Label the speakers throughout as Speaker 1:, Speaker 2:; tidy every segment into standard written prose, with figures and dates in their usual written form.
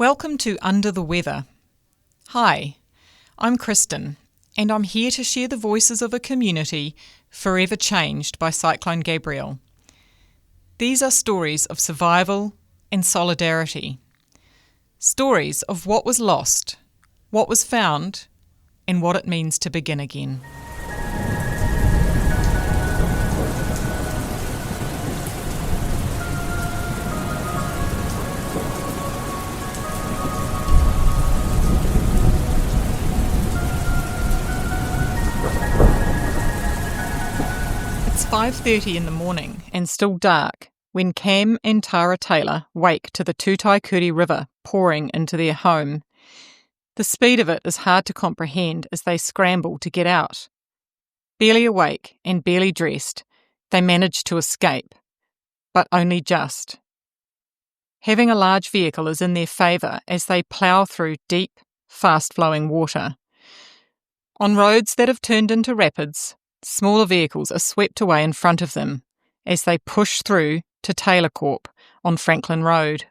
Speaker 1: Welcome to Under the Weather. Hi, I'm Kristen, and I'm here to share the voices of a community forever changed by Cyclone Gabrielle. These are stories of survival and solidarity. Stories of what was lost, what was found, and what it means to begin again. It's 5:30 in the morning and still dark when Cam and Tara Taylor wake to the Tutaekuri River pouring into their home. The speed of it is hard to comprehend as they scramble to get out. Barely awake and barely dressed, they manage to escape, but only just. Having a large vehicle is in their favour as they plough through deep, fast-flowing water. On roads that have turned into rapids, smaller vehicles are swept away in front of them as they push through to Taylor Corp on Franklin Road.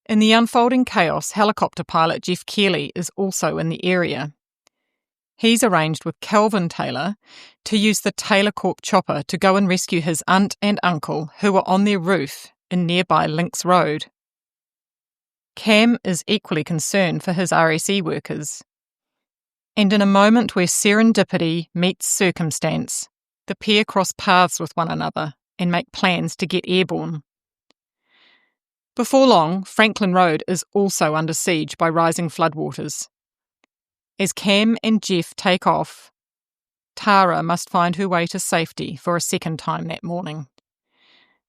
Speaker 1: In the unfolding chaos, helicopter pilot Geoff is also in the area. He's arranged with Calvin Taylor to use the Taylor Corp chopper to go and rescue his aunt and uncle who were on their roof in nearby Links Road. Cam is equally concerned for his RSE workers. And in a moment where serendipity meets circumstance, the pair cross paths with one another and make plans to get airborne. Before long, Franklin Road is also under siege by rising floodwaters. As Cam and Geoff take off, Tara must find her way to safety for a second time that morning.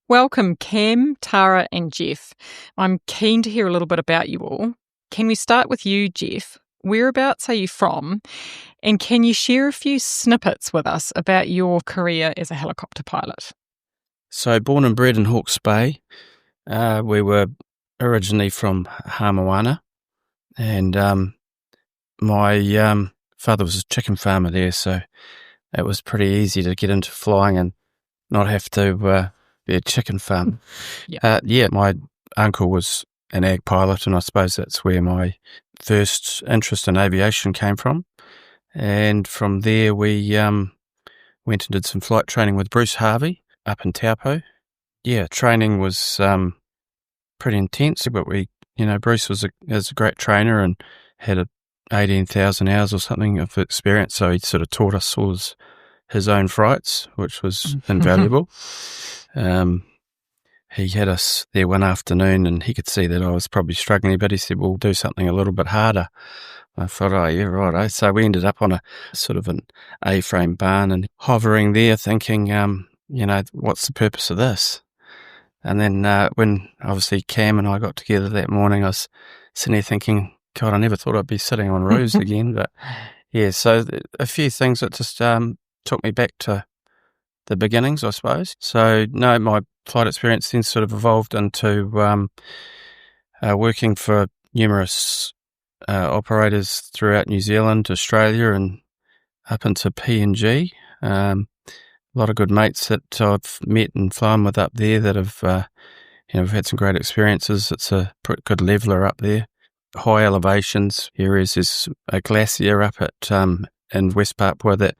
Speaker 1: Welcome, Cam, Tara and Geoff. I'm keen to hear a little bit about you all. Can we start with you, Geoff? Whereabouts are you from? And can you share a few snippets with us about your career as a helicopter pilot?
Speaker 2: So, born and bred in Hawke's Bay. We were originally from Hamawana, and my father was a chicken farmer there, so it was pretty easy to get into flying and not have to be a chicken farmer. My uncle was an ag pilot, and I suppose that's where my first interest in aviation came from. And from there we went and did some flight training with Bruce Harvey up in Taupo. Yeah, training was pretty intense, but Bruce is a great trainer and had 18,000 hours or something of experience, so he sort of taught us all his own flights, which was invaluable. He had us there one afternoon and he could see that I was probably struggling a bit. He said, we'll do something a little bit harder. I thought, oh, yeah, right. So we ended up on a sort of an A-frame barn and hovering there thinking, what's the purpose of this? And then when obviously Cam and I got together that morning, I was sitting there thinking, God, I never thought I'd be sitting on roofs again. But yeah, so a few things that just took me back to the beginnings, I suppose. So no, my flight experience then sort of evolved into working for numerous operators throughout New Zealand, Australia, and up into PNG. A lot of good mates that I've met and flown with up there that have, we've had some great experiences. It's a pretty good leveller up there. High elevations areas. There's a glacier up at in West Papua that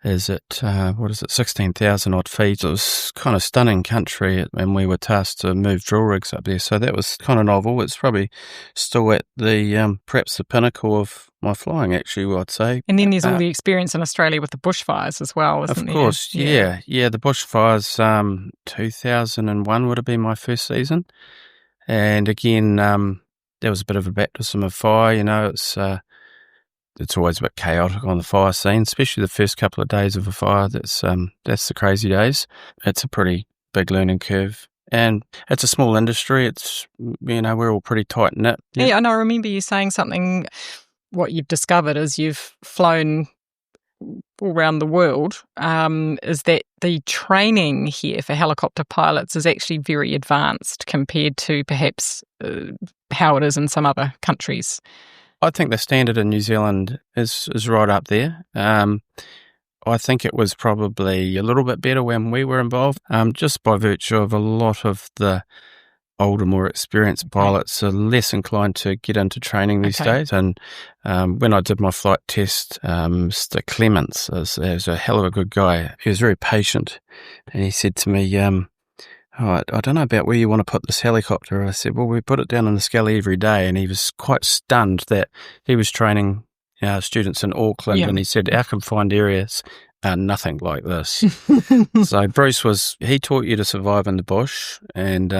Speaker 2: is at 16,000 odd feet. It was kind of stunning country, and we were tasked to move drill rigs up there. So that was kind of novel. It's probably still at the perhaps the pinnacle of my flying, actually, I'd say.
Speaker 1: And then there's all the experience in Australia with the bushfires as well, isn't there?
Speaker 2: Of course, yeah. The bushfires, 2001 would have been my first season. And again, there was a bit of a baptism of fire. It's always a bit chaotic on the fire scene, especially the first couple of days of a fire. That's the crazy days. It's a pretty big learning curve. And it's a small industry. It's, we're all pretty tight-knit.
Speaker 1: Yeah, and I remember you saying something, what you've discovered is you've flown all around the world, is that the training here for helicopter pilots is actually very advanced compared to perhaps how it is in some other countries.
Speaker 2: I think the standard in New Zealand is right up there. I think it was probably a little bit better when we were involved, just by virtue of a lot of the older, more experienced pilots are less inclined to get into training these days. And when I did my flight test, Mr. Clements is a hell of a good guy. He was very patient, and he said to me, I don't know about where you want to put this helicopter. I said, well, we put it down in the Skelly every day. And he was quite stunned that he was training students in Auckland, and he said, our confined areas are nothing like this. So Bruce he taught you to survive in the bush, and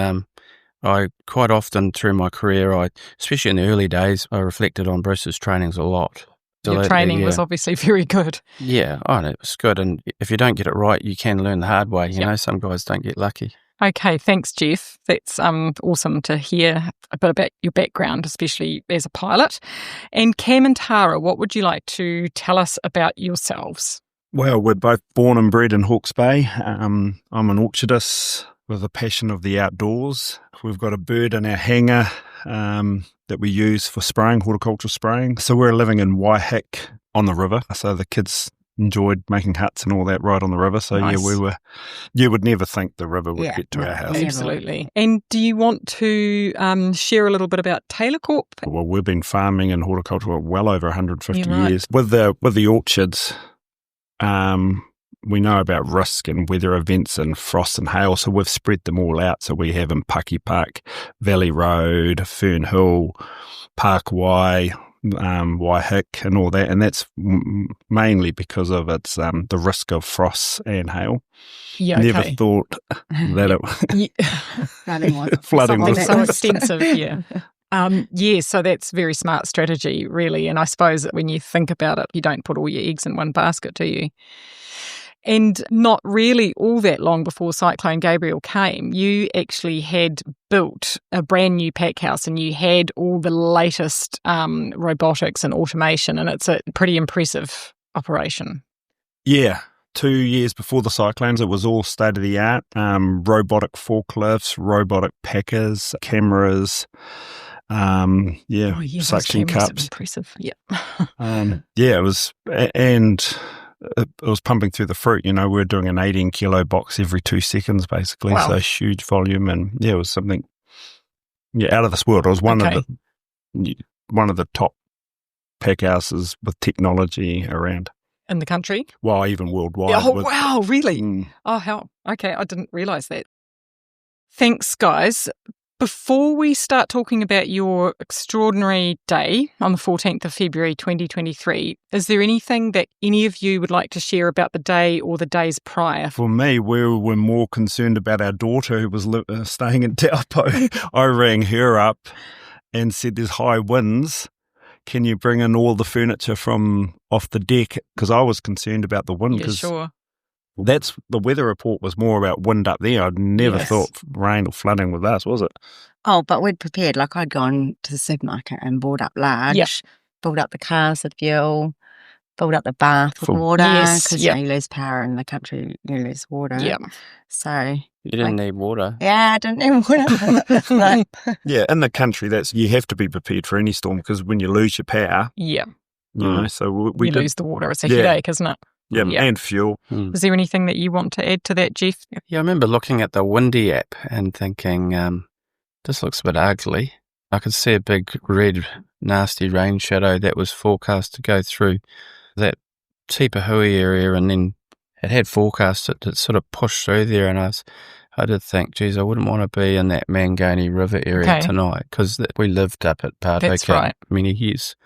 Speaker 2: I quite often through my career, especially in the early days, I reflected on Bruce's trainings a lot.
Speaker 1: Your training was obviously very good.
Speaker 2: Yeah, it was good. And if you don't get it right, you can learn the hard way. You know, some guys don't get lucky.
Speaker 1: Okay, thanks, Geoff. That's awesome to hear a bit about your background, especially as a pilot. And Cam and Tara, what would you like to tell us about yourselves?
Speaker 3: Well, we're both born and bred in Hawke's Bay. I'm an orchardist with a passion of the outdoors. We've got a bird in our hangar that we use for spraying, horticultural spraying. So we're living in Waiheke on the river. So the kids enjoyed making huts and all that right on the river. So
Speaker 1: nice.
Speaker 3: You would never think the river would get to our house.
Speaker 1: Absolutely. And do you want to share a little bit about Taylor Corp?
Speaker 3: Well, we've been farming and horticulture well over 150 years. With the orchards, we know about risk and weather events and frost and hail, so we've spread them all out. So we have in Paki Park, Valley Road, Fern Hill, Park Y, Waiheke and all that, and that's mainly because of its the risk of frost and hail.
Speaker 1: Yeah,
Speaker 3: never thought that flooding was
Speaker 1: so extensive. So that's very smart strategy, really. And I suppose that when you think about it, you don't put all your eggs in one basket, do you? And not really all that long before Cyclone Gabriel came, you actually had built a brand new pack house, and you had all the latest robotics and automation, and it's a pretty impressive operation.
Speaker 3: Yeah. 2 years before the cyclones, it was all state-of-the-art, robotic forklifts, robotic packers, cameras, suction cups.
Speaker 1: Impressive,
Speaker 3: it was, and it was pumping through the fruit. You know, we were doing an 18-kilo box every 2 seconds, basically.
Speaker 1: Wow.
Speaker 3: So huge volume, and it was something, out of this world. It was one of the top pack houses with technology around
Speaker 1: in the country.
Speaker 3: Well, even worldwide.
Speaker 1: Oh, wow, really? Oh, how? Okay, I didn't realise that. Thanks, guys. Before we start talking about your extraordinary day on the 14th of February 2023, is there anything that any of you would like to share about the day or the days prior?
Speaker 3: For me, we were more concerned about our daughter who was staying in Taupo. I rang her up and said, there's high winds. Can you bring in all the furniture from off the deck? Because I was concerned about the wind.
Speaker 1: Yeah, sure.
Speaker 3: That's the weather report was more about wind up there. I'd never thought rain or flooding with us, was it?
Speaker 4: Oh, but we'd prepared. Like I'd gone to the supermarket and bought up large, filled up the cars with fuel, filled up the bath with water. Because you lose power in the country, you lose water.
Speaker 1: Yeah.
Speaker 4: So
Speaker 2: you didn't need water.
Speaker 4: Yeah, I didn't need water.
Speaker 3: Yeah, in the country, you have to be prepared for any storm, because when you lose your power,
Speaker 1: you
Speaker 3: know, so we
Speaker 1: lose the water. It's a headache, isn't it?
Speaker 3: Yeah, and fuel.
Speaker 1: Is there anything that you want to add to that, Geoff?
Speaker 2: Yeah, I remember looking at the Windy app and thinking, this looks a bit ugly. I could see a big red, nasty rain shadow that was forecast to go through that Tipahui area, and then it had forecast it to sort of push through there, and I did think, geez, I wouldn't want to be in that Mangani River area tonight, because we lived up at Pātaka many years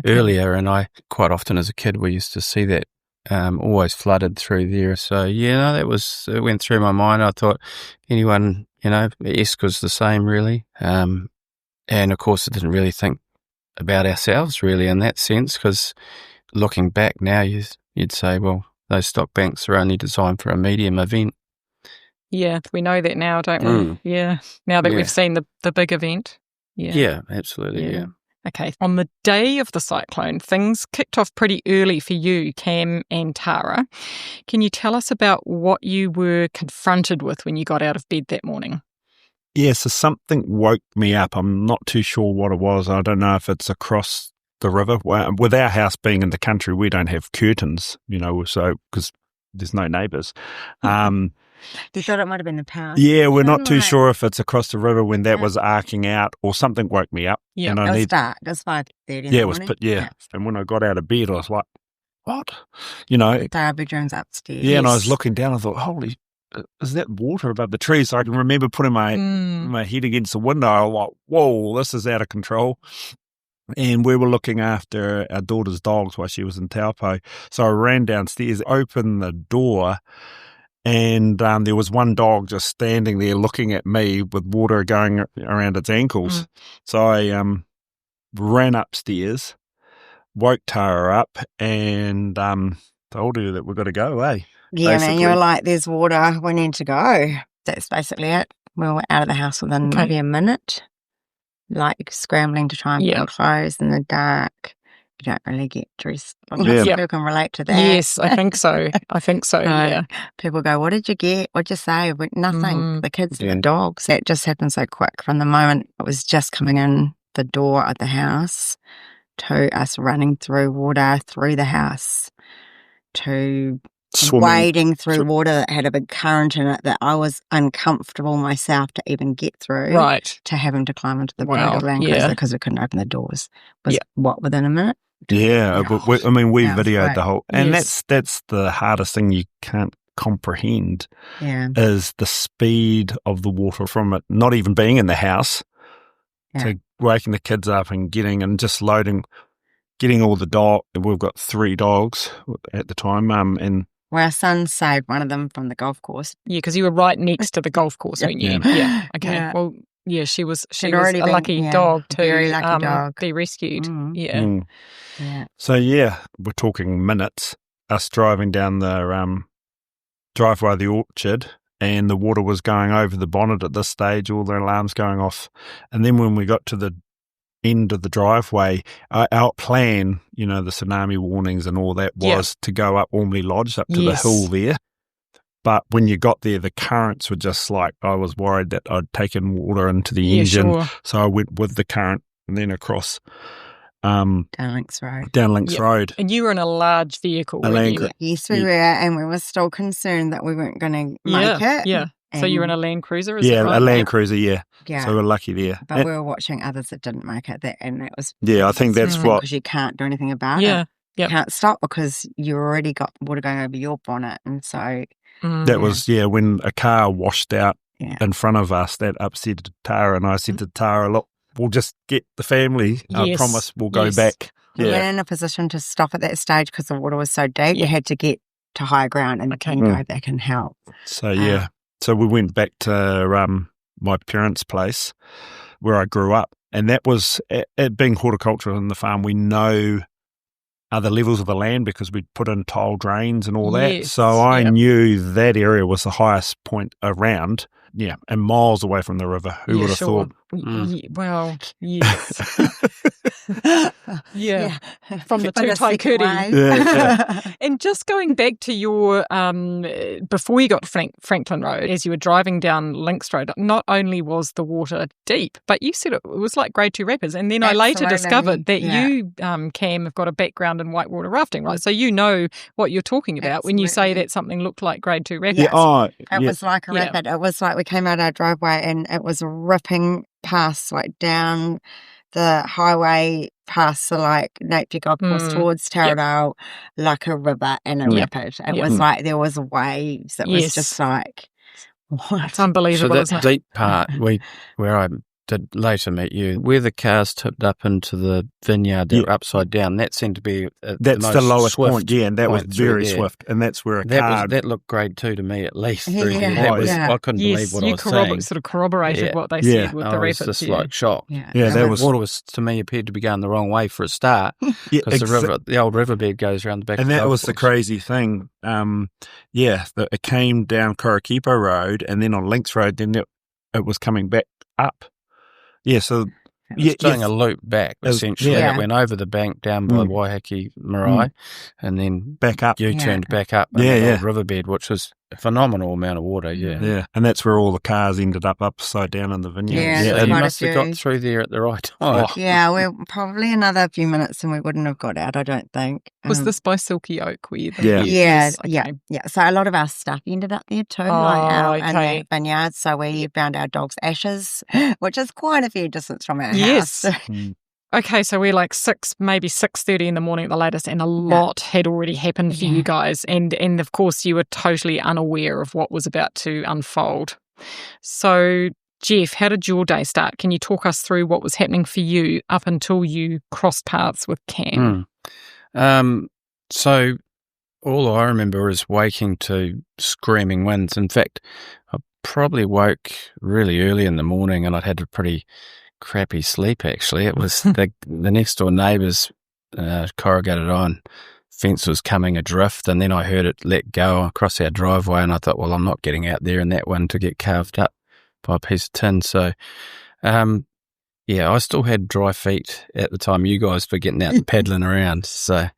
Speaker 2: earlier, and I quite often as a kid we used to see that always flooded through there. So, it went through my mind. I thought anyone, Esk was the same really. And of course I didn't really think about ourselves really in that sense, because looking back now, you'd say, well, those stock banks are only designed for a medium event.
Speaker 1: Yeah, we know that now, don't we? Yeah, now that we've seen the big event.
Speaker 2: Yeah, absolutely, yeah.
Speaker 1: Okay, on the day of the cyclone, things kicked off pretty early for you, Cam and Tara. Can you tell us about what you were confronted with when you got out of bed that morning?
Speaker 3: Yeah, so something woke me up. I'm not too sure what it was. I don't know if it's across the river. With our house being in the country, we don't have curtains, so because there's no neighbours.
Speaker 4: You thought it might have been the power?
Speaker 3: Yeah, we're not too sure if it's across the river when that was arcing out or something woke me up.
Speaker 1: Yeah,
Speaker 3: and
Speaker 4: it was dark. It was 5:30 in the morning.
Speaker 3: And when I got out of bed, I was like, what? You know.
Speaker 4: Our bedroom's upstairs.
Speaker 3: Yeah, and I was looking down, I thought, holy, is that water above the trees? So I can remember putting my head against the window. I was like, whoa, this is out of control. And we were looking after our daughter's dogs while she was in Taupo. So I ran downstairs, opened the door, and there was one dog just standing there looking at me with water going around its ankles. So I ran upstairs, woke Tara up, and told her that we've got to go,
Speaker 4: Yeah,
Speaker 3: basically.
Speaker 4: man, you're like, there's water, we need to go. That's basically it. We were out of the house within maybe a minute, like scrambling to try and put clothes in the dark. You don't really get dressed. People can relate to that.
Speaker 1: Yes, I think so. Yeah.
Speaker 4: People go, what did you get? What'd you say? Nothing. The kids and the dogs. That just happened so quick. From the moment it was just coming in the door of the house to us running through water through the house to wading through water that had a big current in it that I was uncomfortable myself to even get through.
Speaker 1: Right.
Speaker 4: To having to climb into the back of the Land Cruiser because we couldn't open the doors. Was within a minute?
Speaker 3: Yeah, we videoed the whole, and that's the hardest thing you can't comprehend. Is the speed of the water from it not even being in the house to waking the kids up and getting all the dog. We've got 3 dogs at the time, and
Speaker 4: our son saved one of them from the golf course.
Speaker 1: Yeah, because you were right next to the golf course, weren't you? Yeah. Okay. Yeah. Well, yeah, she was a lucky dog to
Speaker 4: very lucky dog.
Speaker 1: be rescued.
Speaker 4: Yeah.
Speaker 3: So we're talking minutes. Us driving down the driveway of the orchard, and the water was going over the bonnet at this stage. All the alarms going off, and then when we got to the end of the driveway, our plan, the tsunami warnings and all that was to go up Ormley Lodge up to the hill there. But when you got there, the currents were just like, I was worried that I'd taken water into the engine. Sure. So I went with the current and then across
Speaker 4: down Links
Speaker 3: Road.
Speaker 1: And you were in a large vehicle.
Speaker 4: Yes, we were, and we were still concerned that we weren't going to make it.
Speaker 1: Yeah. So you were in a Land Cruiser,
Speaker 3: is that right? A Land Cruiser, yeah. So we're lucky there.
Speaker 4: But we were watching others that didn't make it, and that was...
Speaker 3: Yeah, I think that's what...
Speaker 4: Because you can't do anything about it. You can't stop because you already got water going over your bonnet, and so...
Speaker 3: That was, when a car washed out in front of us, that upset Tara, and I said to Tara, look, we'll just get the family. I promise we'll go back.
Speaker 4: We weren't in a position to stop at that stage because the water was so deep. You had to get to higher ground and go back and help.
Speaker 3: So, so we went back to my parents' place where I grew up. And that was, it being horticultural on the farm, we know the levels of the land because we'd put in tile drains and all that. So I knew that area was the highest point around, and miles away from the river. Who would have thought?
Speaker 1: Well, yes. From the Tutaekuri. And just going back to your, before you got to Franklin Road, as you were driving down Links Road, not only was the water deep, but you said it was like grade 2 rapids. And then I later discovered that you, Cam, have got a background in whitewater rafting, right? So you know what you're talking about when you say that something looked like grade 2 rapids.
Speaker 4: It was like a rapid. It was like we came out our driveway and it was ripping past, like down the highway past the Napier Golf Course towards Taradale, like a river and a rapid. It was like there was waves. It was just like, what?
Speaker 1: It's unbelievable.
Speaker 2: So that deep part where I did later meet you, where the cars tipped up into the vineyard, they were upside down. That seemed to be
Speaker 3: that's the lowest point, and that was very swift, and that's where
Speaker 2: that looked grade 2 to me at least. I couldn't believe what I was saying.
Speaker 1: Sort of corroborated what they said with the rapids.
Speaker 2: I was just like shocked.
Speaker 3: Water
Speaker 2: was to me appeared to be going the wrong way for a start because the old riverbed goes around the back.
Speaker 3: And
Speaker 2: of
Speaker 3: that was
Speaker 2: course.
Speaker 3: The crazy thing. It came down Korokipo Road, and then on Links Road, then it was coming back up. Yeah, so
Speaker 2: it was doing a loop back, essentially. It went over the bank down by Waiheke Marae and then
Speaker 3: back up.
Speaker 2: You turned back up in the riverbed, which was phenomenal amount of water,
Speaker 3: Yeah, and that's where all the cars ended up upside down in the vineyard.
Speaker 4: Yeah,
Speaker 2: So you must have got through there at the right time.
Speaker 4: Yeah, we're probably another few minutes and we wouldn't have got out, I don't think.
Speaker 1: Was this by Silky Oak? Where
Speaker 4: Yeah. So a lot of our stuff ended up there too, in the vineyard. So we found our dog's ashes, which is quite a fair distance from our house.
Speaker 1: Okay, so we're like 6:30 in the morning at the latest, and a lot had already happened for you guys. And of course, you were totally unaware of what was about to unfold. So, Geoff, how did your day start? Can you talk us through what was happening for you up until you crossed paths with Cam?
Speaker 2: So, all I remember is waking to screaming winds. In fact, I probably woke really early in the morning, and I'd had a pretty crappy sleep, actually. It was the next door neighbour's corrugated iron fence was coming adrift, and then I heard it let go across our driveway, and I thought, well, I'm not getting out there in that one to get carved up by a piece of tin. So, I still had dry feet at the time you guys were getting out and paddling around. So,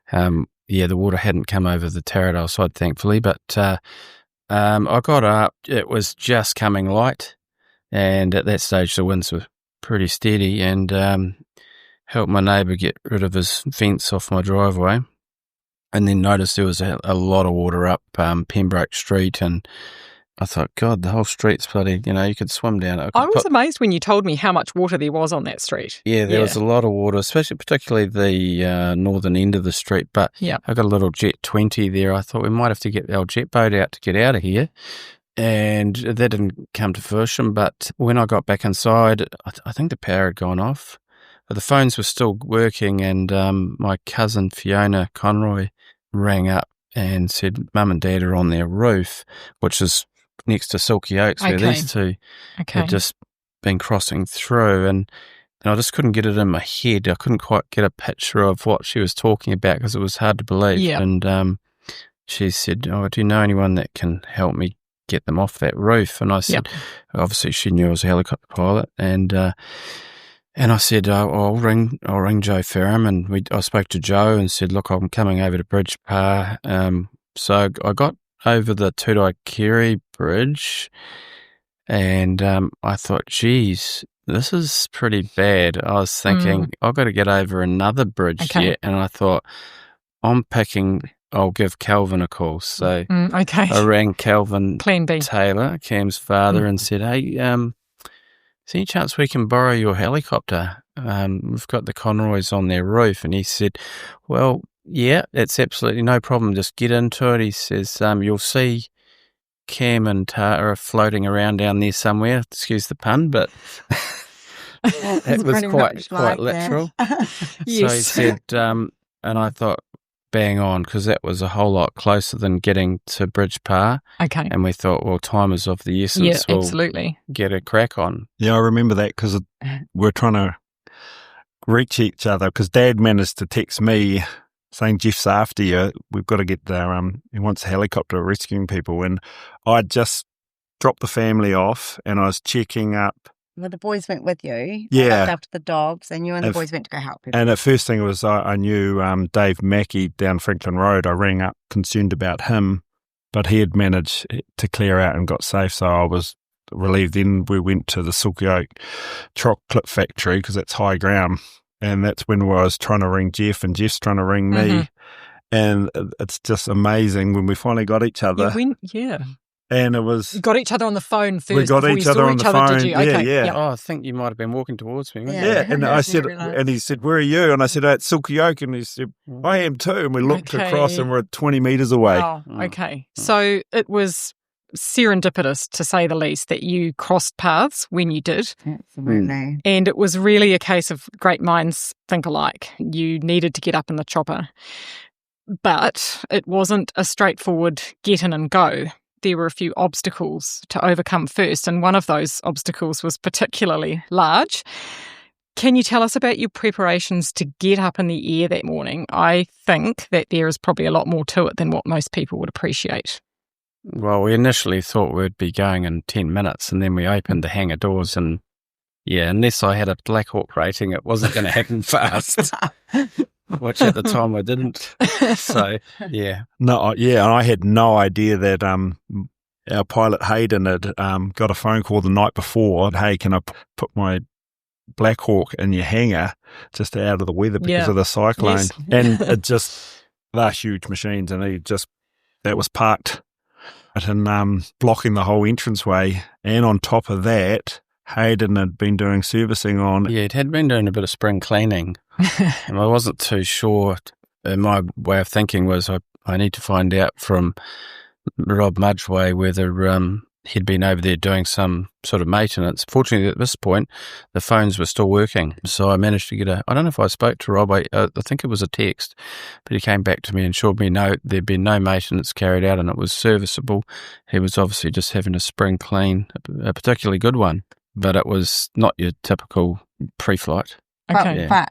Speaker 2: the water hadn't come over the Taradale side, thankfully, but I got up. It was just coming light, and at that stage the winds were pretty steady, and helped my neighbour get rid of his fence off my driveway, and then noticed there was a lot of water up Pembroke Street, and I thought, God, the whole street's bloody, you could swim down it.
Speaker 1: I was amazed when you told me how much water there was on that street.
Speaker 2: Yeah, there was a lot of water, particularly the northern end of the street, but I got a little Jet 20 there. I thought we might have to get our jet boat out to get out of here. And that didn't come to fruition, but when I got back inside, I think the power had gone off. But the phones were still working, and my cousin Fiona Conroy rang up and said, Mum and Dad are on their roof, which is next to Silky Oaks, where these two had just been crossing through. And I just couldn't get it in my head. I couldn't quite get a picture of what she was talking about because it was hard to believe. Yeah. And she said, do you know anyone that can help me get them off that roof? And I said, obviously she knew I was a helicopter pilot, and I said, I'll ring Joe Ferrum, and I spoke to Joe and said, look, I'm coming over to Bridge Par. So I got over the Tutaekuri Bridge, and I thought, geez, this is pretty bad. I was thinking, I've got to get over another bridge yet, and I thought, I'll give Calvin a call. So I rang Calvin Taylor, Cam's father, and said, hey, is there any chance we can borrow your helicopter? We've got the Conroys on their roof. And he said, well, yeah, that's absolutely no problem. Just get into it. He says, you'll see Cam and Tara floating around down there somewhere. Excuse the pun, but it was quite literal. So he said, and I thought, bang on, because that was a whole lot closer than getting to Bridge Par. Okay. And we thought, well, time is of the essence.
Speaker 1: Yeah, absolutely.
Speaker 2: Get a crack on.
Speaker 3: Yeah, I remember that because we're trying to reach each other because Dad managed to text me saying, Geoff's after you. We've got to get there. He wants a helicopter rescuing people. And I just dropped the family off and I was checking up.
Speaker 4: Well, the boys went with you.
Speaker 3: Yeah.
Speaker 4: Looked after the dogs, and you and the boys went to go help people.
Speaker 3: And the first thing was I knew Dave Mackey down Franklin Road. I rang up concerned about him, but he had managed to clear out and got safe, so I was relieved. Then we went to the Silky Oak chocolate factory because it's high ground, and that's when I was trying to ring Geoff, and Geoff's trying to ring me. And it's just amazing when we finally got each other. And it was...
Speaker 1: You got each other on the phone first.
Speaker 3: We got each other on the phone.
Speaker 1: Did you? Okay.
Speaker 3: Yeah.
Speaker 2: Oh, I think you might have been walking towards me.
Speaker 3: And I said, and he said, where are you? And I said, at Silky Oak. And he said, I am too. And we looked across and we're 20 metres away.
Speaker 1: Oh, okay. So it was serendipitous, to say the least, that you crossed paths when you did.
Speaker 4: Absolutely.
Speaker 1: And it was really a case of great minds think alike. You needed to get up in the chopper. But it wasn't a straightforward get in and go. There were a few obstacles to overcome first, and one of those obstacles was particularly large. Can you tell us about your preparations to get up in the air that morning? I think that there is probably a lot more to it than what most people would appreciate.
Speaker 2: Well, we initially thought we'd be going in 10 minutes, and then we opened the hangar doors, and unless I had a Black Hawk rating, it wasn't going to happen fast. which at the time I didn't. So, yeah.
Speaker 3: No, yeah, and I had no idea that our pilot Hayden had got a phone call the night before. Hey, can I put my Black Hawk in your hangar just out of the weather because of the cyclone?
Speaker 1: Yes.
Speaker 3: And it just, they're huge machines, and that was parked and blocking the whole entranceway. And on top of that, Hayden had been doing servicing on.
Speaker 2: Yeah, it had been doing a bit of spring cleaning, and I wasn't too sure. My way of thinking was I need to find out from Rob Mudgeway whether he'd been over there doing some sort of maintenance. Fortunately, at this point, the phones were still working, so I managed to get I don't know if I spoke to Rob, I think it was a text, but he came back to me and assured me no, there'd been no maintenance carried out and it was serviceable. He was obviously just having a spring clean, a particularly good one, but it was not your typical pre-flight.
Speaker 1: Okay.
Speaker 4: But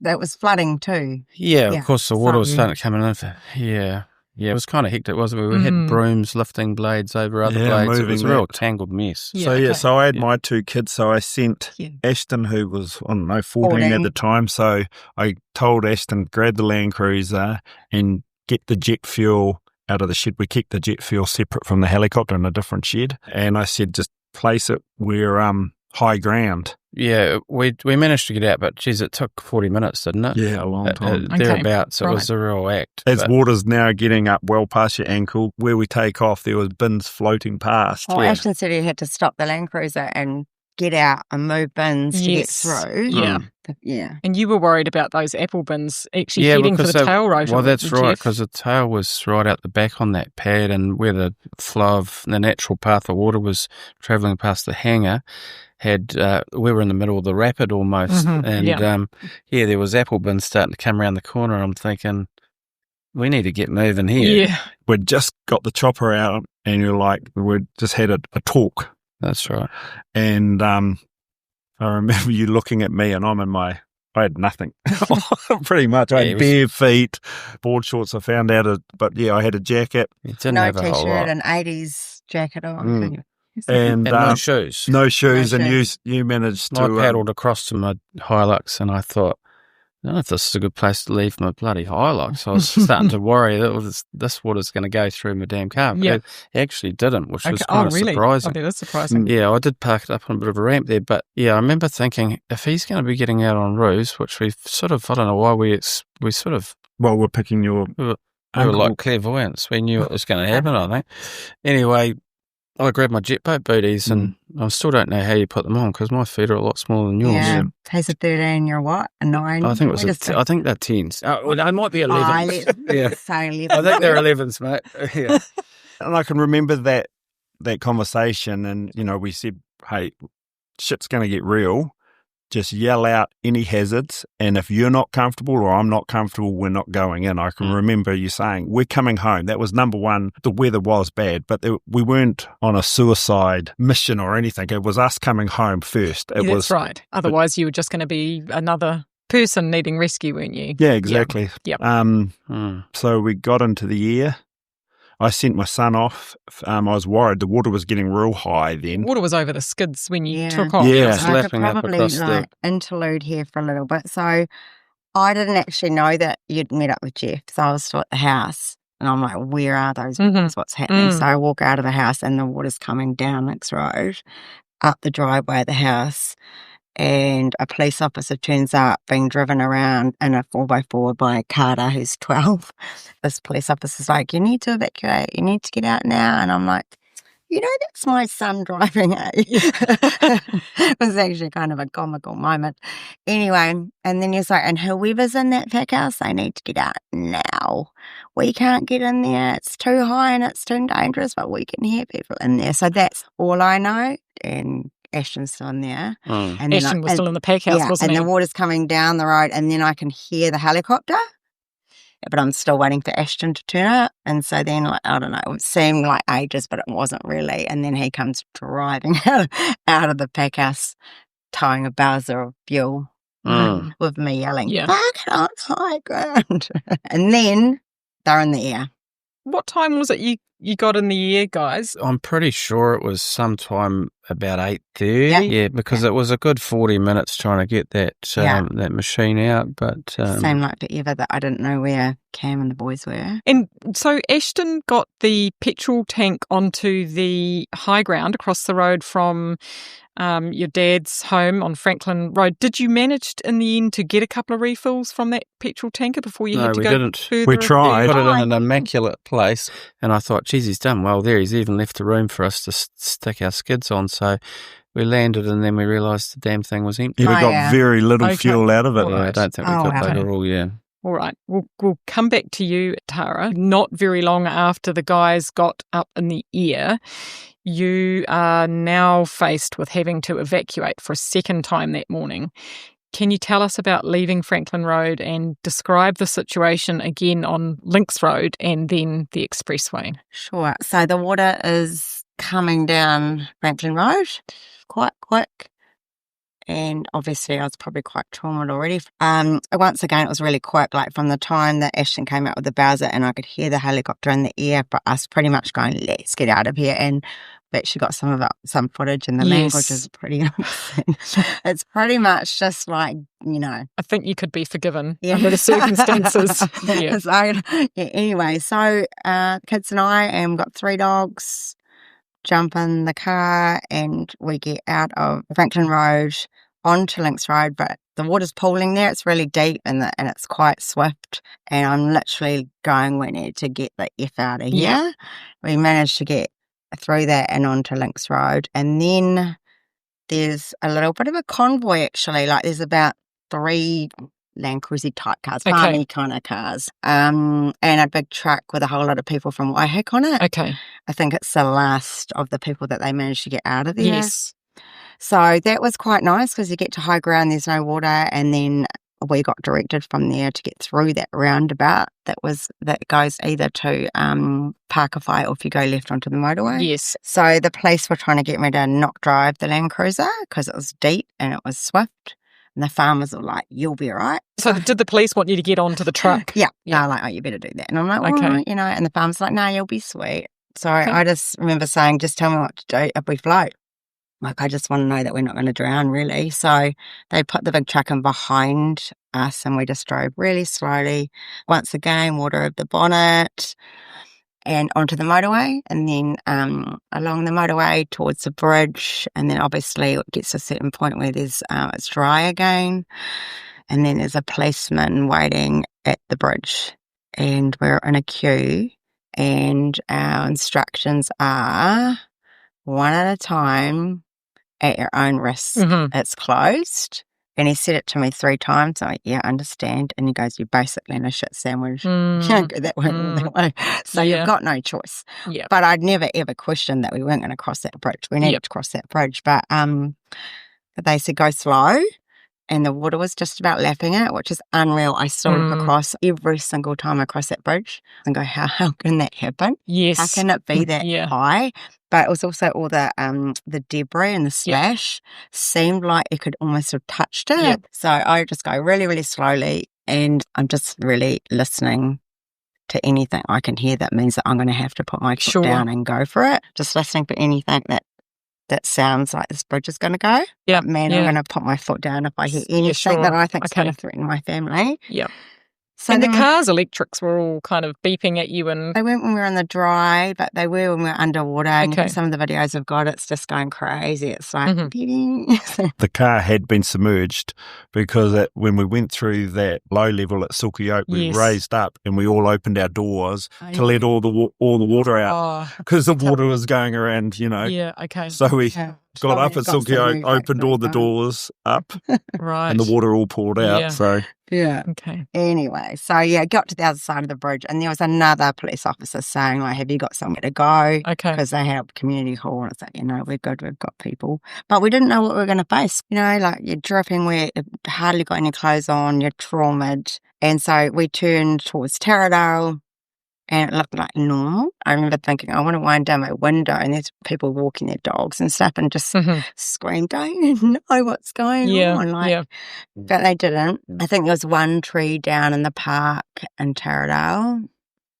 Speaker 4: that was flooding too.
Speaker 2: Yeah, of course, the water was starting to come in. Yeah, it was kind of hectic, wasn't it? We had brooms lifting blades over other blades. It was a real tangled mess.
Speaker 3: So I had my two kids, so I sent Ashton, who was, 14 at the time. So I told Ashton, grab the Land Cruiser and get the jet fuel out of the shed. We kept the jet fuel separate from the helicopter in a different shed. And I said, just place it where high ground.
Speaker 2: Yeah, we managed to get out, but geez, it took 40 minutes, didn't it?
Speaker 3: Yeah, a long time.
Speaker 2: Thereabouts. It was a real act.
Speaker 3: As water's now getting up well past your ankle, where we take off, there was bins floating past.
Speaker 4: Well, Ashton said he had to stop the Land Cruiser and get out and move bins to get through.
Speaker 1: Yeah.
Speaker 4: Yeah.
Speaker 1: And you were worried about those apple bins actually heading for the tail rotor.
Speaker 2: Well, that's right, because the tail was right out the back on that pad, and where the flow of the natural path of water was travelling past the hangar, we were in the middle of the rapid almost, and there was apple bins starting to come around the corner. I'm thinking, we need to get moving here.
Speaker 1: Yeah.
Speaker 3: We'd just got the chopper out, and we'd just had a talk.
Speaker 2: That's right.
Speaker 3: And I remember you looking at me, and I had nothing, pretty much. I had bare feet, board shorts. I found out, but I had a jacket.
Speaker 4: No t-shirt and 80s jacket on.
Speaker 3: And
Speaker 2: no shoes.
Speaker 3: No shoes, and you managed to...
Speaker 2: I paddled across to my Hilux, and I thought, I don't know if this is a good place to leave my bloody Hilux. I was starting to worry that this water's going to go through my damn car. But it actually didn't, which was kind of surprising.
Speaker 1: Oh, that's surprising.
Speaker 2: Yeah, I did park it up on a bit of a ramp there, but I remember thinking, if he's going to be getting out on roofs, which we sort of, I don't know why we sort of...
Speaker 3: Well, we're picking your...
Speaker 2: We were like clairvoyants. We knew it was going to happen, I think. Anyway, I grabbed my jet boat booties, and I still don't know how you put them on because my feet are a lot smaller than yours.
Speaker 4: Yeah, he's a 13, you're what? A 9?
Speaker 2: I think I think they're 10s. Oh, they might be 11s.
Speaker 4: Yeah.
Speaker 2: I think they're 11s, mate. Yeah.
Speaker 3: And I can remember that conversation, and, we said, hey, shit's going to get real. Just yell out any hazards, and if you're not comfortable or I'm not comfortable, we're not going in. I can remember you saying, we're coming home. That was number one. The weather was bad, but we weren't on a suicide mission or anything. It was us coming home first.
Speaker 1: That's right. Otherwise, you were just going to be another person needing rescue, weren't you?
Speaker 3: Yeah, exactly.
Speaker 1: Yep.
Speaker 3: So we got into the air. I sent my son off. I was worried. The water was getting real high then.
Speaker 1: Water was over the skids when you took off.
Speaker 3: Yeah.
Speaker 4: I could probably interlude here for a little bit. So I didn't actually know that you'd met up with Geoff. So I was still at the house, and I'm like, where are those boys? What's happening? So I walk out of the house, and the water's coming down Mix Road, up the driveway of the house. And a police officer turns up being driven around in a 4x4 by Carter, who's 12. This police officer's like, you need to evacuate. You need to get out now. And I'm like, that's my son driving. It was actually kind of a comical moment. Anyway, and then he's like, and whoever's in that pack house, they need to get out now. We can't get in there. It's too high and it's too dangerous, but we can hear people in there. So that's all I know. And Ashton's still in there.
Speaker 1: And Ashton was still in the pack house, wasn't he?
Speaker 4: And the water's coming down the road, and then I can hear the helicopter, but I'm still waiting for Ashton to turn up. And so then, I don't know, it seemed like ages, but it wasn't really. And then he comes driving out of the pack house, towing a bowser of fuel with me yelling, "Park it on high ground." And then they're in the air.
Speaker 1: what time was it you got in the air, guys?
Speaker 2: I'm pretty sure it was sometime about 8:30. Yeah, because it was a good 40 minutes trying to get that that machine out. But
Speaker 4: same like forever that I didn't know where Cam and the boys were.
Speaker 1: And so Ashton got the petrol tank onto the high ground across the road from your dad's home on Franklin Road. Did you manage in the end to get a couple of refills from that petrol tanker before you had to go
Speaker 2: didn't.
Speaker 1: further?
Speaker 3: We tried.
Speaker 2: Put it in an immaculate place, and I thought, geez, he's done well there. He's even left a room for us to stick our skids on. So we landed, and then we realised the damn thing was empty.
Speaker 3: We got very little fuel out of it.
Speaker 2: I don't think we got that at all,
Speaker 1: All right, we'll come back to you, Tara. Not very long after the guys got up in the air, you are now faced with having to evacuate for a second time that morning. Can you tell us about leaving Franklin Road and describe the situation again on Links Road and then the expressway?
Speaker 4: Sure. So the water is coming down Franklin Road quite quick. And obviously I was probably quite traumatized already. Once again, it was really quick, like from the time that Ashton came out with the Bowser and I could hear the helicopter in the air for us pretty much going, let's get out of here. And we actually got some footage and the language is pretty amazing. It's pretty much just like,
Speaker 1: I think you could be forgiven under the circumstances.
Speaker 4: Anyway, so kids and I got 3 dogs, jump in the car and we get out of Franklin Road onto Links Road, but the water's pooling there. It's really deep and it's quite swift. And I'm literally going, we need to get the F out of here. Yeah. We managed to get through that and onto Links Road. And then there's a little bit of a convoy actually. Like there's about 3 Land Cruiser type cars, army kind of cars, and a big truck with a whole lot of people from Waihaek on it.
Speaker 1: Okay.
Speaker 4: I think it's the last of the people that they managed to get out of there.
Speaker 1: Yes.
Speaker 4: So that was quite nice because you get to high ground, there's no water, and then we got directed from there to get through that roundabout that goes either to Pakawhai or if you go left onto the motorway.
Speaker 1: Yes.
Speaker 4: So the police were trying to get me to not drive the Land Cruiser because it was deep and it was swift. And the farmers were like, you'll be all right.
Speaker 1: So did the police want you to get onto the truck?
Speaker 4: Yeah. They're like, oh, you better do that. And I'm like, all right, and the farmer's like, no, you'll be sweet. So I just remember saying, just tell me what to do if we float. Like, I just want to know that we're not going to drown, really. So they put the big truck in behind us and we just drove really slowly. Once again, water over the bonnet and onto the motorway, and then along the motorway towards the bridge, and then obviously it gets to a certain point where there's it's dry again, and then there's a policeman waiting at the bridge, and we're in a queue, and our instructions are one at a time, at your own risk. Mm-hmm. It's closed. And he said it to me 3 times. I'm like, yeah, I understand. And he goes, you're basically in a shit sandwich. You can't go that way or that way. So you've got no choice. Yeah. But I'd never, ever questioned that we weren't going to cross that bridge. We needed to cross that bridge. But they said, go slow. And the water was just about lapping it, which is unreal. I still look across every single time I cross that bridge and go, how can that happen?
Speaker 1: Yes.
Speaker 4: How can it be that high? But it was also all the debris and the slash seemed like it could almost have touched it. Yep. So I just go really, really slowly, and I'm just really listening to anything I can hear that means that I'm going to have to put my foot down and go for it. Just listening for anything that sounds like this bridge is going to go. Yeah, man, I'm going to put my foot down if I hear anything that I think is going to threaten my family.
Speaker 1: Yeah. So and the car's electrics were all kind of beeping at you, and
Speaker 4: they weren't when we were in the dry, but they were when we were underwater. And some of the videos I've got, it's just going crazy. It's like
Speaker 3: the car had been submerged because when we went through that low level at Silky Oak, we raised up and we all opened our doors to let all the water out because the water was going around. Yeah. Okay. So we got up at Silky Oak, opened all the doors up,
Speaker 1: right,
Speaker 3: and the water all poured out.
Speaker 1: Yeah.
Speaker 3: So.
Speaker 4: Yeah.
Speaker 1: Okay.
Speaker 4: Anyway, so got to the other side of the bridge, and there was another police officer saying, like, have you got somewhere to go?
Speaker 1: Okay.
Speaker 4: Because they had a community hall, and it's like, we're good, we've got people. But we didn't know what we were going to face. Like you're dripping wet, you've hardly got any clothes on, you're traumatized. And so we turned towards Taradale, and it looked like normal. I remember thinking, I want to wind down my window, and there's people walking their dogs and stuff, and just scream, don't you know what's going on? But they didn't. I think there was one tree down in the park in Taradale,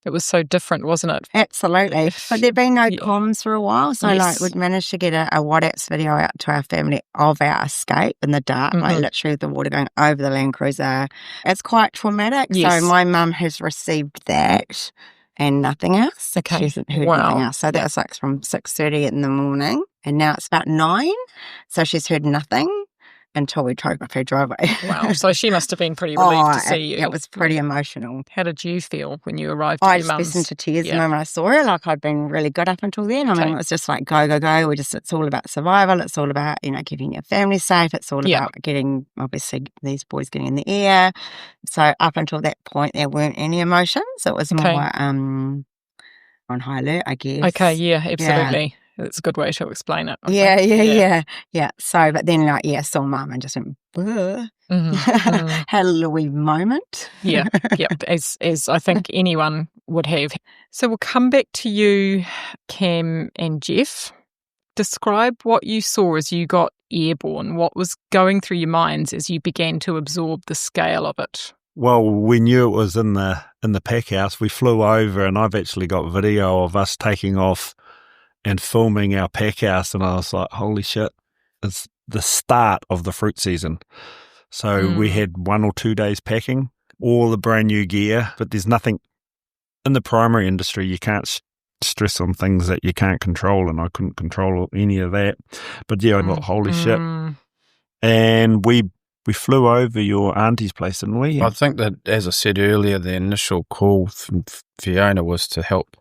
Speaker 1: It was so different, wasn't it?
Speaker 4: Absolutely. But there'd been no comms for a while. So, we'd managed to get a WhatsApp video out to our family of our escape in the dark, literally with the water going over the Land Cruiser. It's quite traumatic.
Speaker 1: Yes.
Speaker 4: So, my mum has received that and nothing else.
Speaker 1: Okay.
Speaker 4: She hasn't heard anything else. So, that was from 6:30 in the morning. And now it's about 9. So, she's heard nothing until we drove up her driveway.
Speaker 1: Wow. So she must have been pretty relieved to see you.
Speaker 4: It was pretty emotional.
Speaker 1: How did you feel when you arrived
Speaker 4: I
Speaker 1: at your mum's?
Speaker 4: I just burst into tears the moment I saw her. I'd been really good up until then. It was just go, go, go. It's all about survival. It's all about, keeping your family safe. It's all about getting, obviously, these boys getting in the air. So up until that point, there weren't any emotions. It was more on high alert, I guess.
Speaker 1: Okay, yeah, absolutely. Yeah. That's a good way to explain it.
Speaker 4: Yeah. So, but then, saw Mum and just went, had a little wee moment.
Speaker 1: As I think anyone would have. So we'll come back to you, Cam and Geoff. Describe what you saw as you got airborne. What was going through your minds as you began to absorb the scale of it?
Speaker 3: Well, we knew it was in the pack house. We flew over, and I've actually got video of us taking off and filming our pack house, and I was like, holy shit, it's the start of the fruit season. So we had 1 or 2 days packing, all the brand new gear, but there's nothing in the primary industry. You can't stress on things that you can't control, and I couldn't control any of that. But I got holy shit. And we flew over your auntie's place, didn't we?
Speaker 2: I think that, as I said earlier, the initial call from Fiona was to help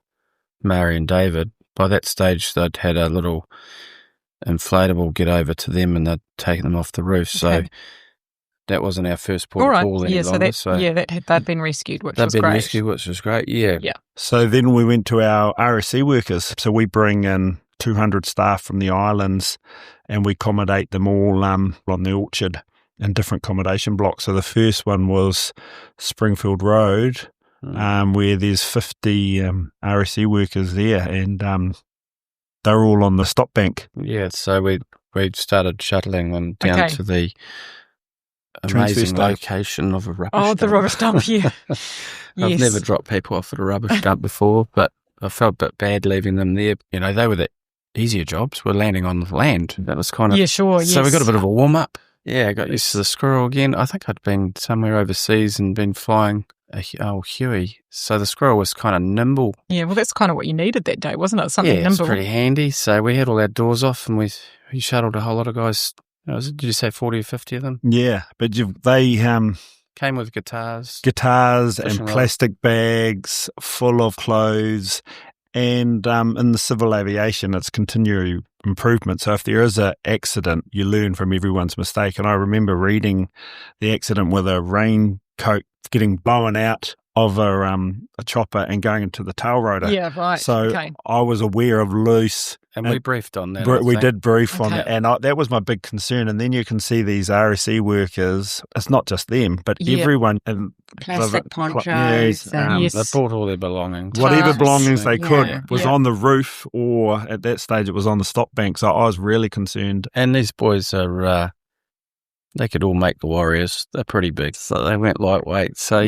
Speaker 2: Mary and David. By that stage, they'd had a little inflatable get over to them, and they'd taken them off the roof. So that wasn't our first port of call any longer.
Speaker 1: They'd been rescued, which was great.
Speaker 2: They'd been rescued, which was great, yeah.
Speaker 3: So then we went to our RSC workers. So we bring in 200 staff from the islands, and we accommodate them all on the orchard in different accommodation blocks. So the first one was Springfield Road, where there's 50 RSC workers there, and they're all on the stop bank.
Speaker 2: Yeah, so we started shuttling them down to the amazing location of a rubbish dump.
Speaker 1: The rubbish dump, yeah.
Speaker 2: I've never dropped people off at a rubbish dump before, but I felt a bit bad leaving them there. They were the easier jobs. We're landing on the land. That was kind of...
Speaker 1: Yeah, sure,
Speaker 2: So we got a bit of a warm-up. Yeah, I got used to the squirrel again. I think I'd been somewhere overseas and been flying a Huey. So the squirrel was kind of nimble.
Speaker 1: Yeah, well, that's kind of what you needed that day, wasn't it? Something nimble.
Speaker 2: Yeah, it was pretty handy. So we had all our doors off, and we shuttled a whole lot of guys. Did you say 40 or 50 of them?
Speaker 3: Yeah, but they
Speaker 2: came with guitars
Speaker 3: and plastic bags full of clothes. And in the civil aviation, it's continual improvement. So if there is an accident, you learn from everyone's mistake. And I remember reading the accident with a raincoat getting blown out of a chopper and going into the tail rotor.
Speaker 1: Yeah, right.
Speaker 3: So I was aware of loose.
Speaker 2: And we briefed on that.
Speaker 3: We did brief on that. And that was my big concern. And then you can see these RSC workers, it's not just them, but everyone.
Speaker 4: Plastic ponchos.
Speaker 2: They brought all their belongings.
Speaker 3: Whatever belongings they could was on the roof, or at that stage it was on the stop bank. So I was really concerned.
Speaker 2: And these boys are... they could all make the Warriors. They're pretty big, so they weren't lightweight. So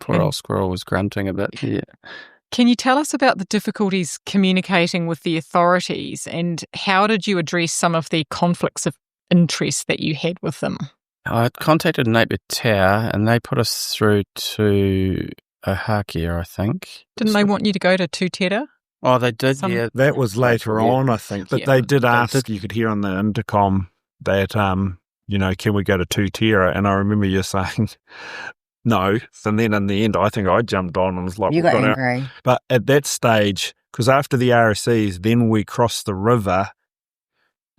Speaker 2: poor old squirrel was grunting a bit. Yeah.
Speaker 1: Can you tell us about the difficulties communicating with the authorities, and how did you address some of the conflicts of interest that you had with them?
Speaker 2: I contacted Napier Tower, and they put us through to Ohakia, I think.
Speaker 1: Didn't they want you to go to Tutaekuri?
Speaker 2: Oh, they did. Yeah,
Speaker 3: that was later on, I think. But they did ask. You could hear on the intercom that, can we go to Tutaekuri? And I remember you saying no. And then in the end, I think I jumped on and was like,
Speaker 4: you got angry.
Speaker 3: But at that stage, because after the RSCs, then we crossed the river,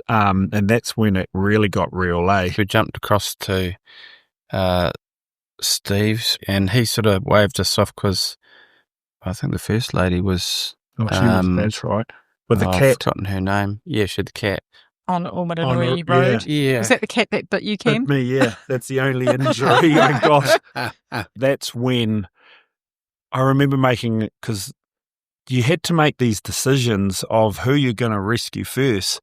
Speaker 3: and that's when it really got real, eh?
Speaker 2: We jumped across to Steve's, and he sort of waved us off because I think the First Lady was...
Speaker 3: that's right. With the cat.
Speaker 2: I've forgotten her name. Yeah, she had the cat.
Speaker 1: On Omaranui Road.
Speaker 2: Yeah.
Speaker 1: Was that the cat that bit you, Cam?
Speaker 3: Me, yeah. That's the only injury I got. That's when I remember making, because you had to make these decisions of who you're going to rescue first,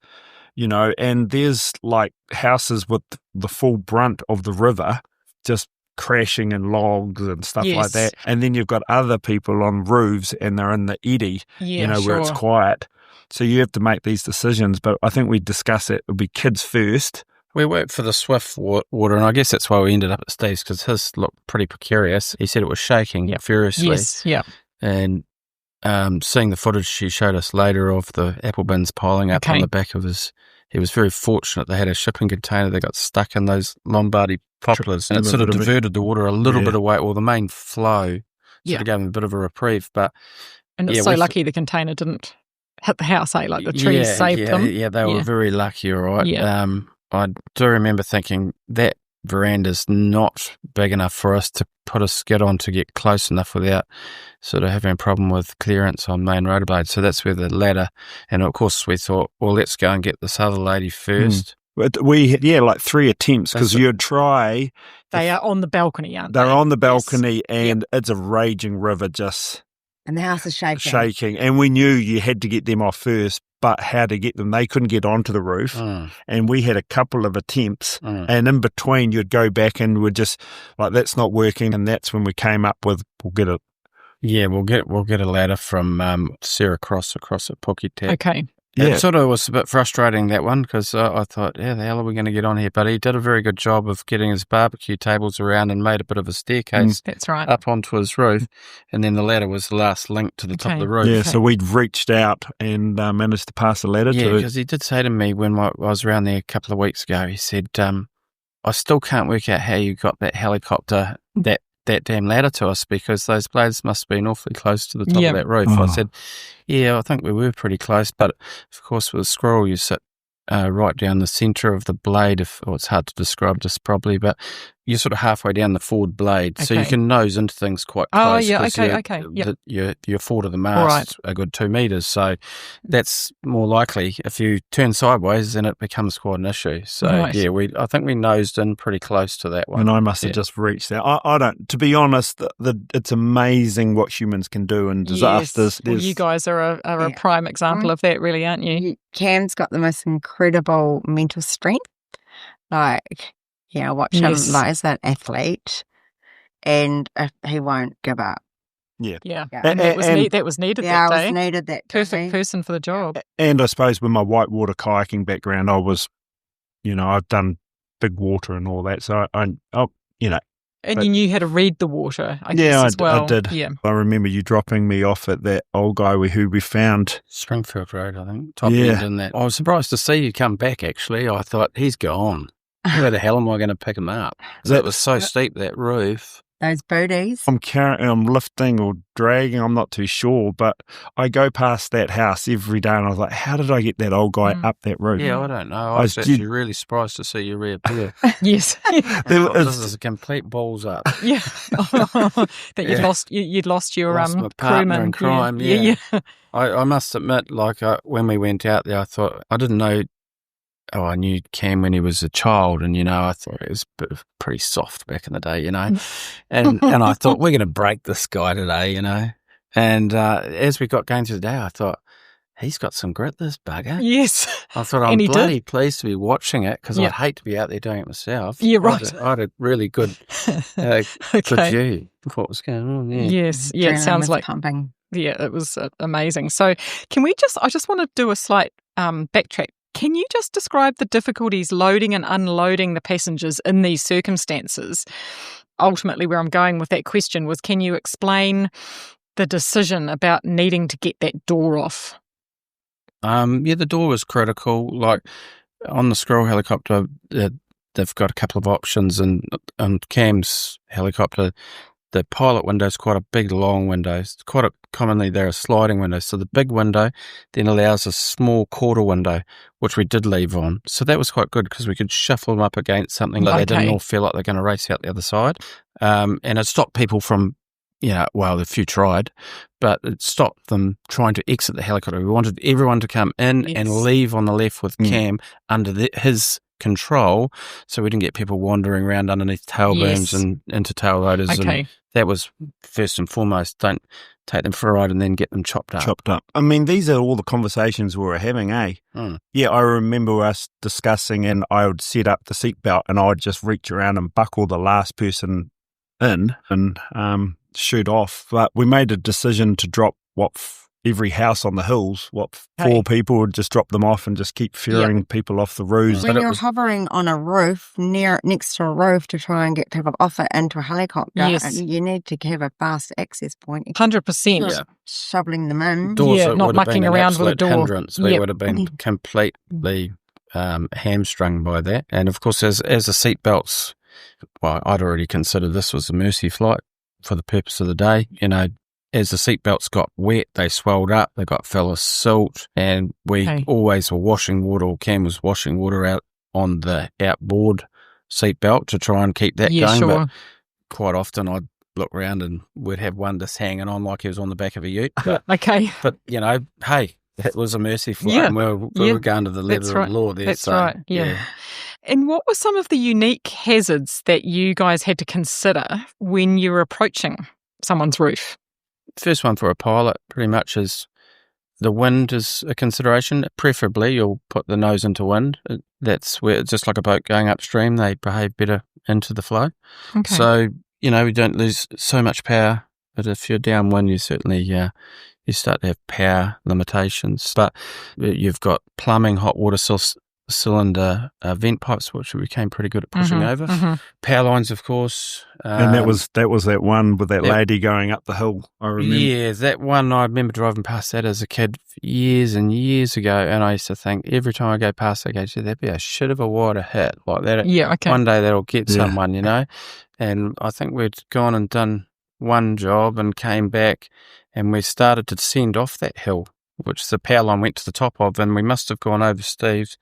Speaker 3: and there's like houses with the full brunt of the river just crashing in logs and stuff like that. And then you've got other people on roofs and they're in the eddy, where it's quiet. So you have to make these decisions. But I think we discuss it would be kids first.
Speaker 2: We worked for the Swift water, and I guess that's why we ended up at Steve's, because his looked pretty precarious. He said it was shaking furiously.
Speaker 1: Yes, yeah.
Speaker 2: And seeing the footage she showed us later of the apple bins piling up on the back of his, he was very fortunate they had a shipping container that got stuck in those Lombardy poplars, and it sort of diverted the water a little bit away, or the main flow sort of gave him a bit of a reprieve.
Speaker 1: And it's so lucky the container didn't hit the house, like the trees saved them.
Speaker 2: Yeah, they were very lucky, all right.
Speaker 1: Yeah.
Speaker 2: I do remember thinking that veranda's not big enough for us to put a skid on to get close enough without sort of having a problem with clearance on main rotor blades. So that's where the ladder, and of course we thought, well, let's go and get this other lady first.
Speaker 3: We had, like 3 attempts, because you'd try.
Speaker 1: They are on the balcony, aren't they?
Speaker 3: They're on the balcony, and it's a raging river just.
Speaker 4: And the house is shaking.
Speaker 3: And we knew you had to get them off first, but how to get them? They couldn't get onto the roof. And we had a couple of attempts. And in between, you'd go back and we're just like, that's not working. And that's when we came up with, we'll get it.
Speaker 2: Yeah, we'll get a ladder from Sarah Cross across at Puketap.
Speaker 1: Okay.
Speaker 2: It sort of was a bit frustrating, that one, because I thought, the hell are we going to get on here? But he did a very good job of getting his barbecue tables around and made a bit of a staircase
Speaker 1: that's right.
Speaker 2: up onto his roof. And then the ladder was the last link to the top of the roof.
Speaker 3: Yeah, so we'd reached out and managed to pass the ladder to it.
Speaker 2: Yeah, because he did say to me when I was around there a couple of weeks ago, he said, I still can't work out how you got that helicopter, that damn ladder to us, because those blades must have been awfully close to the top of that roof. I said, I think we were pretty close, but of course with a squirrel you sit right down the centre of the blade, it's hard to describe this probably, but you're sort of halfway down the forward blade, so you can nose into things quite close. You're forward of the mast a good 2 metres, so that's more likely. If you turn sideways, then it becomes quite an issue. So I think we nosed in pretty close to that one.
Speaker 3: And I must have just reached out. I don't, to be honest, it's amazing what humans can do in disasters.
Speaker 1: Well, you guys are a prime example of that, really, aren't you?
Speaker 4: Cam's got the most incredible mental strength. Watch him as that athlete, and he won't give up.
Speaker 1: Yeah. And that was needed that day.
Speaker 4: Yeah, was needed that day.
Speaker 1: Perfect person for the job.
Speaker 3: And I suppose with my whitewater kayaking background, I was, I've done big water and all that, so And you
Speaker 1: knew how to read the water, I guess, as well.
Speaker 3: I did.
Speaker 1: Yeah.
Speaker 3: I remember you dropping me off at that old guy who we found.
Speaker 2: Springfield Road, I think. Top end in that. I was surprised to see you come back, actually. I thought, he's gone. Where the hell am I going to pick him up? That was so steep, that roof.
Speaker 4: Those booties.
Speaker 3: I'm lifting or dragging, I'm not too sure, but I go past that house every day and I was like, how did I get that old guy up that roof?
Speaker 2: Yeah, I don't know. I was actually really surprised to see you reappear.
Speaker 1: Yes.
Speaker 2: This is a complete balls up.
Speaker 1: Yeah. That you'd lost your
Speaker 2: my partner in crime. Yeah. I must admit, when we went out there, I thought, I didn't know. I knew Cam when he was a child, and I thought it was pretty soft back in the day, and I thought, we're going to break this guy today, And as we got going through the day, I thought, he's got some grit, this bugger.
Speaker 1: Yes.
Speaker 2: I thought, I'm bloody pleased to be watching it, because I'd hate to be out there doing it myself.
Speaker 1: Yeah, right.
Speaker 2: I had a really good good view of what was going on. Yeah.
Speaker 1: Yes. Yeah, it sounds like
Speaker 4: pumping.
Speaker 1: Yeah, it was amazing. So I just want to do a slight backtrack. Can you just describe the difficulties loading and unloading the passengers in these circumstances? Ultimately, where I'm going with that question was, can you explain the decision about needing to get that door off?
Speaker 2: The door was critical. Like on the Squirrel helicopter, they've got a couple of options, and on Cam's helicopter, the pilot window is quite a big, long window. It's commonly they're a sliding window. So the big window then allows a small quarter window, which we did leave on. So that was quite good, because we could shuffle them up against something that they didn't all feel like they're going to race out the other side. And it stopped people from, a few tried, but it stopped them trying to exit the helicopter. We wanted everyone to come in and leave on the left with Cam under his control, so we didn't get people wandering around underneath tail booms and into tail loaders.
Speaker 1: Okay.
Speaker 2: And that was first and foremost. Don't take them for a ride and then get them chopped up.
Speaker 3: I mean, these are all the conversations we were having, eh? Yeah, I remember us discussing, and I would set up the seatbelt and I would just reach around and buckle the last person in and shoot off. But we made a decision to drop every house on the hills, 4 people would just drop them off and just keep ferrying people off the roofs.
Speaker 4: When you're hovering on a roof, next to a roof to try and get people off it into a helicopter, you need to have a fast access point.
Speaker 1: 100%.
Speaker 4: Shoveling them in.
Speaker 2: Doors
Speaker 1: not mucking around with a door.
Speaker 2: Hindrance. We would have been completely hamstrung by that. And of course, as the seatbelts, well, I'd already considered this was a mercy flight for the purpose of the day. As the seatbelts got wet, they swelled up, they got full of silt, and we always were washing water, or Cam was washing water out on the outboard seatbelt to try and keep that going.
Speaker 1: Sure.
Speaker 2: But quite often I'd look around and we'd have one just hanging on like he was on the back of a ute. But, But, hey, that was a mercy flight, and we were going to the letter of the law there.
Speaker 1: That's right, And what were some of the unique hazards that you guys had to consider when you were approaching someone's roof?
Speaker 2: First one for a pilot pretty much is the wind is a consideration. Preferably, you'll put the nose into wind. That's where, just like a boat going upstream, they behave better into the flow.
Speaker 1: Okay.
Speaker 2: So, we don't lose so much power. But if you're downwind, you certainly you start to have power limitations. But you've got plumbing, hot water cylinder vent pipes, which we became pretty good at pushing over. Power lines, of course.
Speaker 3: And that was that one with that lady going up the hill, I remember.
Speaker 2: Yeah, that one, I remember driving past that as a kid years and years ago, and I used to think every time I go past, I go, that'd be a shit of a wire to hit like that. One day that'll get someone, And I think we'd gone and done one job and came back, and we started to descend off that hill, which the power line went to the top of, and we must have gone over Steve's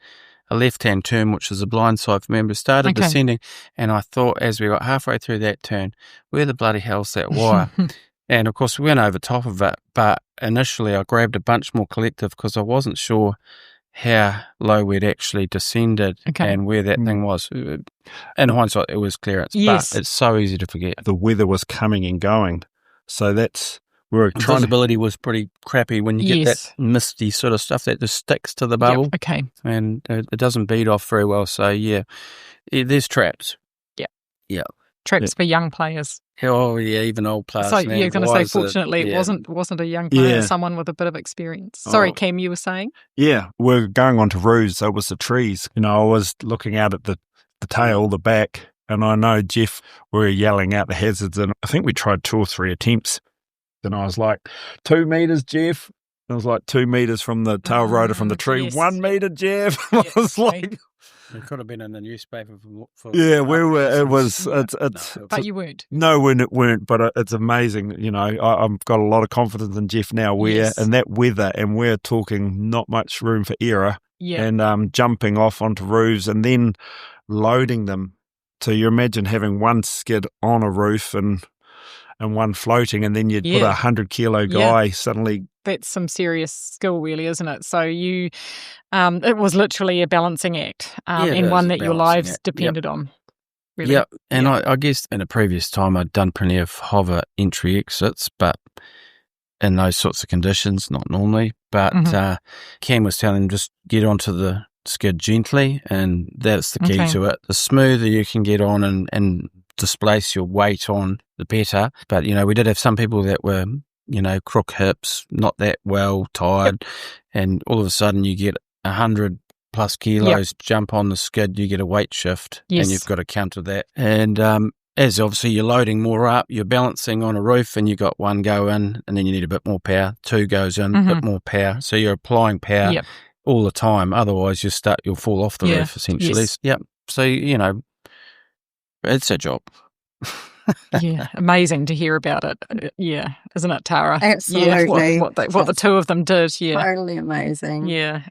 Speaker 2: a left-hand turn, which is a blind side for members, started descending, and I thought as we got halfway through that turn, where the bloody hell's that wire? And of course we went over top of it, but initially I grabbed a bunch more collective because I wasn't sure how low we'd actually descended and where that thing was. In hindsight, it was clearance, but it's so easy to forget.
Speaker 3: The weather was coming and going, so
Speaker 2: visibility was pretty crappy when you get that misty sort of stuff that just sticks to the bubble. And it doesn't beat off very well. So, there's traps. Yeah.
Speaker 1: Traps for young players.
Speaker 2: Oh, yeah, even old players.
Speaker 1: So you're going to say, fortunately, it wasn't a young player, someone with a bit of experience. Sorry, Cam, you were saying?
Speaker 3: Yeah, we're going on to roofs, so it was the trees. I was looking out at the tail, the back, and I know Geoff were yelling out the hazards, and I think we tried 2 or 3 attempts. And I was like, 2 meters, Geoff. It was like 2 meters from the tail rotor from the tree. 1 meter, Geoff. I was like,
Speaker 2: it could have been in the newspaper.
Speaker 3: We were. It was.
Speaker 1: But you weren't.
Speaker 3: No, we weren't. But it's amazing. I've got a lot of confidence in Geoff now. In that weather, and we're talking not much room for error. And jumping off onto roofs and then loading them. So you imagine having one skid on a roof and one floating, and then you'd put a 100-kilo guy suddenly.
Speaker 1: That's some serious skill, really, isn't it? So you, it was literally a balancing act, and one that your lives depended on. Really.
Speaker 2: Yeah, and I guess in a previous time I'd done plenty of hover entry exits, but in those sorts of conditions, not normally. But Cam was telling him just get onto the skid gently, and that's the key to it. The smoother you can get on and displace your weight on, the better. But we did have some people that were crook hips, not that well tired, and all of a sudden you get 100+ kilos jump on the skid, you get a weight shift, and you've got to counter that. And as obviously you're loading more up, you're balancing on a roof, and you got one go in, and then you need a bit more power. 2 goes in, a bit more power. So you're applying power all the time. Otherwise, you'll fall off the roof essentially. So it's a job.
Speaker 1: Amazing to hear about it. Isn't it, Tara?
Speaker 4: Absolutely.
Speaker 1: What the two of them did.
Speaker 4: Totally amazing.
Speaker 1: Yeah.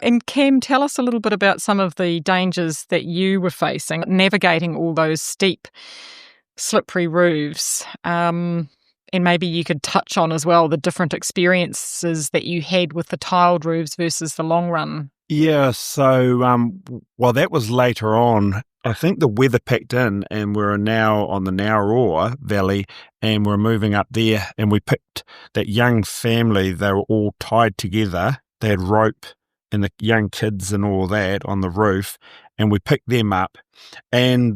Speaker 1: And Cam, tell us a little bit about some of the dangers that you were facing, navigating all those steep, slippery roofs. And maybe you could touch on as well the different experiences that you had with the tiled roofs versus the long run.
Speaker 3: Yeah, so that was later on. I think the weather packed in, and we're now on the Naurua Valley, and we're moving up there, and we picked that young family. They were all tied together. They had rope and the young kids and all that on the roof, and we picked them up. And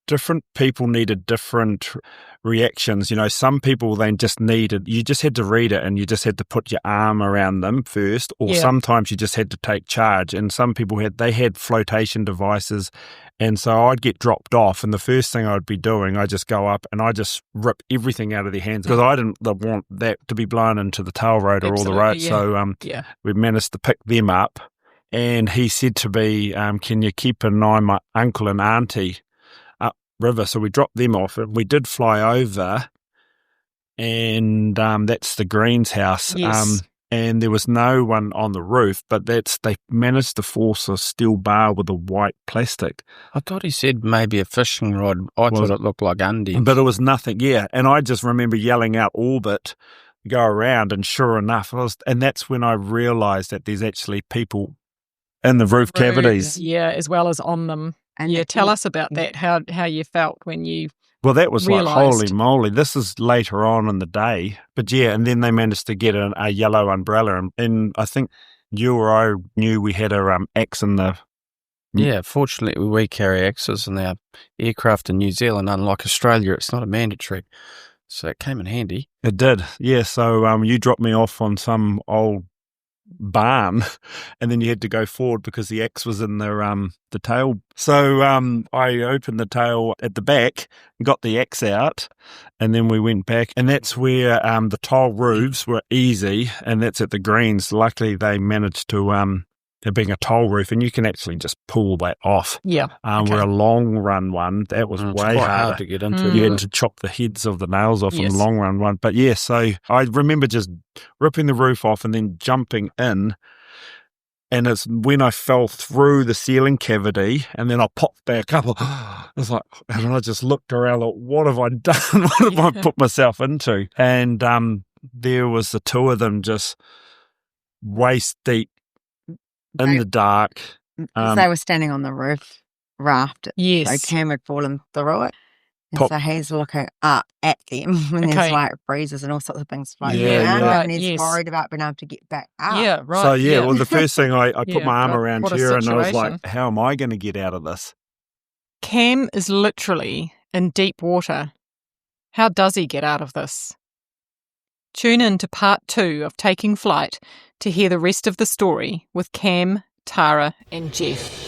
Speaker 3: different people needed different reactions. You know, some people, they just needed, you just had to read it and you just had to put your arm around them first, or sometimes you just had to take charge. And some people had flotation devices. And so I'd get dropped off, and the first thing I'd be doing, I just go up and I just rip everything out of their hands, because I didn't want that to be blown into the tail rotor or the road. So we managed to pick them up. And he said to me, can you keep an eye on my uncle and auntie river? So we dropped them off, and we did fly over, and that's the Green's house. And there was no one on the roof, but they managed to force a steel bar with a white plastic.
Speaker 2: I thought he said maybe a fishing rod. I thought it looked like undie.
Speaker 3: But it was nothing, And I just remember yelling out orbit, go around, and sure enough, and that's when I realised that there's actually people in the roof cavities.
Speaker 1: Yeah, as well as on them. And tell us about that, how you felt when you
Speaker 3: Well, that was
Speaker 1: realised.
Speaker 3: Like, holy moly, this is later on in the day. But and then they managed to get a yellow umbrella. And I think you or I knew we had a axe in the...
Speaker 2: Yeah, fortunately we carry axes in our aircraft in New Zealand. Unlike Australia, it's not a mandatory. So it came in handy.
Speaker 3: It did, So you dropped me off on some old barn, and then you had to go forward because the axe was in the tail. So I opened the tail at the back, got the axe out, and then we went back, and that's where the tile roofs were easy, and that's at the Greens. Luckily they managed to there being a tile roof, and you can actually just pull that off.
Speaker 1: Yeah.
Speaker 3: Where a long run one, that was way
Speaker 2: hard to get into.
Speaker 3: You had to chop the heads of the nails off in the long run one. But so I remember just ripping the roof off and then jumping in. And it's when I fell through the ceiling cavity, and then I popped back up. I was like, and I just looked around, like, what have I done? What have I put myself into? And there was the two of them just waist deep in the dark.
Speaker 4: They were standing on the roof raft.
Speaker 1: Yes.
Speaker 4: So Cam had fallen through it. And so he's looking up at them when there's like breezes and all sorts of things floating around. And he's worried about being able to get back up.
Speaker 1: Yeah, right.
Speaker 3: So, well, the first thing I put my arm around here, and I was like, how am I going to get out of this?
Speaker 1: Cam is literally in deep water. How does he get out of this? Tune in to part 2 of Taking Flight to hear the rest of the story with Cam, Tara and Geoff.